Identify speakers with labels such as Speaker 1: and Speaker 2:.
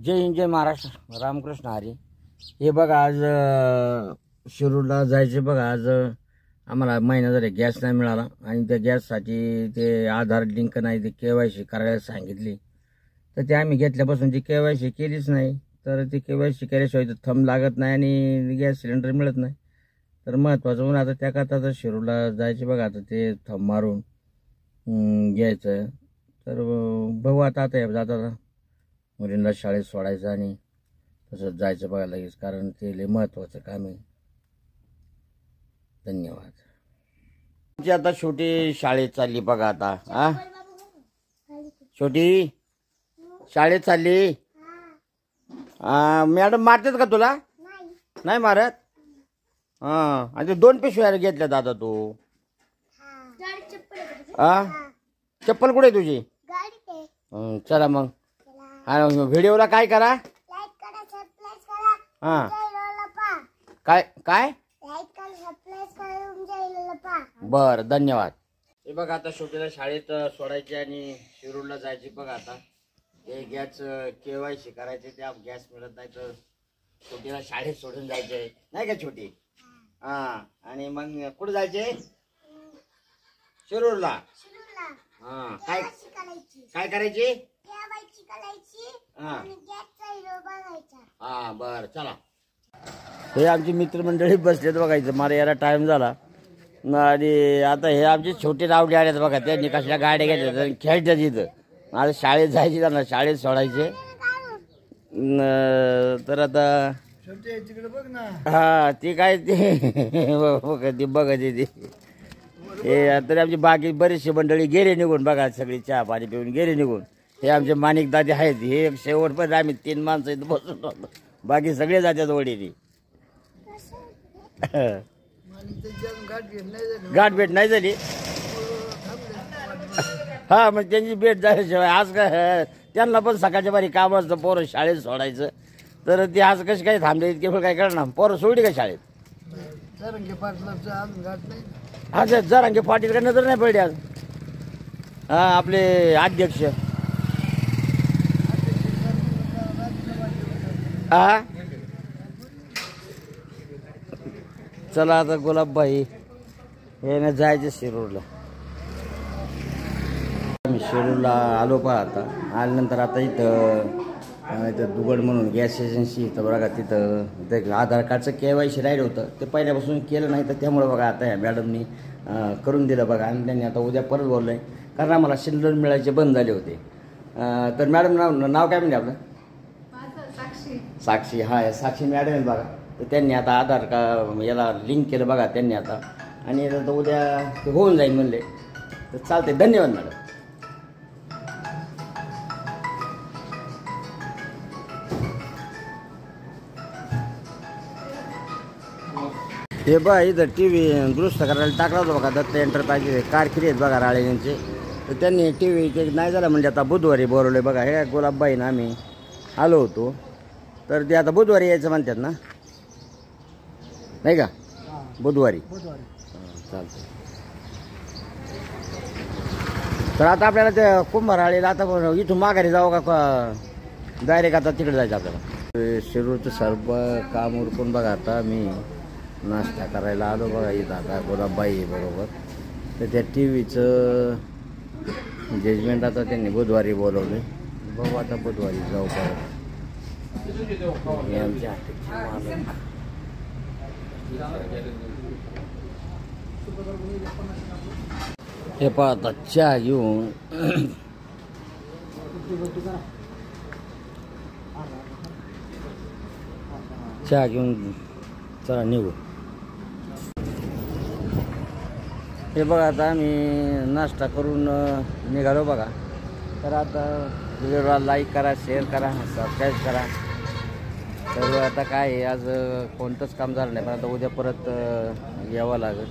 Speaker 1: जय हिंद जय महाराष्ट्र रामकृष्ण हरी। हे बघा आज शिरूरला जायचे बघा। आज आम्हाला महिना झाले गॅस नाही मिळाला आणि त्या गॅससाठी ते आधार लिंक नाही, ते KYC करायला सांगितली। तर ते आम्ही घेतल्यापासून ती KYC केलीच नाही। तर ती KYC केल्याशिवाय थंब लागत नाही आणि गॅस सिलेंडर मिळत नाही। तर महत्त्वाचं म्हणून आता त्याकरता तर शिरूरला जायचे बघा। आता ते थंब मारून घ्यायचं। तर बघू आता जाता मुलींना शाळेत सोडायचं आणि तसंच जायचं बघा लगेच, कारण ते लय महत्त्वाचं काम आहे। धन्यवाद। तुमची आता छोटी शाळेत चालली बघा। आता छोटी शाळेत चालली। मॅडम मारतात का तुला? नाही मारत। आणि 2 पिशव्या घेतल्या दादा तू। चप्पल कुठे तुझी? चला मग व्हिडिओला काय करा? काय काय बर धन्यवाद। हे बघा आता छोटीला शाळेत सोडायची आणि शिरूरला जायची बघा। आता हे गॅस KYC करायचे, त्या गॅस मिळत नाही तर छोटीला शाळेत सोडून जायचंय नाही का छोटी? आणि मग कुठे जायचे? शिरूरला। काय काय करायची? बर चला। हे आमची मित्रमंडळी बसलेत बघायचं, मला यायला टाइम झाला आणि आता हे आमचे छोटे रावडे आलेत बघा। त्यांनी कसल्या गाड्या घेतल्या खेळतात इथं। आता शाळेत जायची त्यांना, शाळेत सोडायचे। तर आता ती काय ते बघत ती हे तरी आमची बाकी बरीचशी मंडळी गेले निघून बघा। सगळी चहा पाणी पिऊन गेले निघून। हे आमचे माणिक दादी आहेत, हे शेवट पण आम्ही 3 माणसं इथं बसून होतो, बाकी सगळे जातात वडीली। गाठ भेट नाही झाली। मग त्यांची भेट झाल्याशिवाय आज काय त्यांना पण सकाळच्या बारी काम असतं, पोरं शाळेत सोडायचं। तर ते आज कशी काय थांबले केवळ काय करणार? पोरं सोडली का शाळेत? आज जरांगे पाटील का नजर नाही पडली आज? आपले अध्यक्ष चला आता गुलाबबाई हे ना जायचं शिरूरला। आम्ही शिरूरला आलो पहा। आता आल्यानंतर आता इथं दुगड म्हणून गॅस एजन्सी इथं बघा। तिथं ते आधार कार्डचं KYC राहिलं होतं, ते पहिल्यापासून केलं नाही। तर त्यामुळे बघा आता ह्या मॅडमनी करून दिलं बघा। आणि त्यांनी आता उद्या परत बोललं आहे, कारण आम्हाला सिलेंडर मिळायचे बंद झाले होते। तर मॅडम नाव काय म्हणजे आपलं? साक्षी। साक्षी मॅडम आहे बघा। तर त्यांनी आता आधार कार्ड याला लिंक केलं बघा त्यांनी आता, आणि आता उद्या ते होऊन जाईल म्हणले। तर चालते, धन्यवाद मॅडम। हे बघा इथं TV दुरुस्त करायला टाकला होता बघा। दत्त एंटरप्राइजेस कारकिर्दी आहेत बघा राळे यांचे। तर त्यांनी TV ते नाही झालं म्हणजे आता बुधवारी बोलवले बघा। हे गुलाबबाईनं आम्ही आलो होतो, तर ते आता बुधवारी यायचं म्हणतात ना, नाही का? बुधवारी चालतं। तर आता आपल्याला ते कुंभाराळीला आता इथून माघारी जाऊ का डायरेक्ट आता तिकडे जायचं आपल्याला? शिरूरचं सर्व काम उरकून बघा आता मी नाश्ता करायला आलो बघा इथं। आता गुलाबबाई बरोबर। तर त्या TVचं जजमेंट आता त्यांनी बुधवारी बोलवले, बघू आता बुधवारी जाऊ परत। हे पहा आता चहा घेऊन चला निघू। हे बघा आता आम्ही नाश्ता करून निघालो बघा। तर आता व्हिडिओला लाईक करा, शेअर करा, सबस्क्राईब करा। तर आता काय आज कोणतंच काम झालं नाही, पण आता उद्या परत यावं लागेल।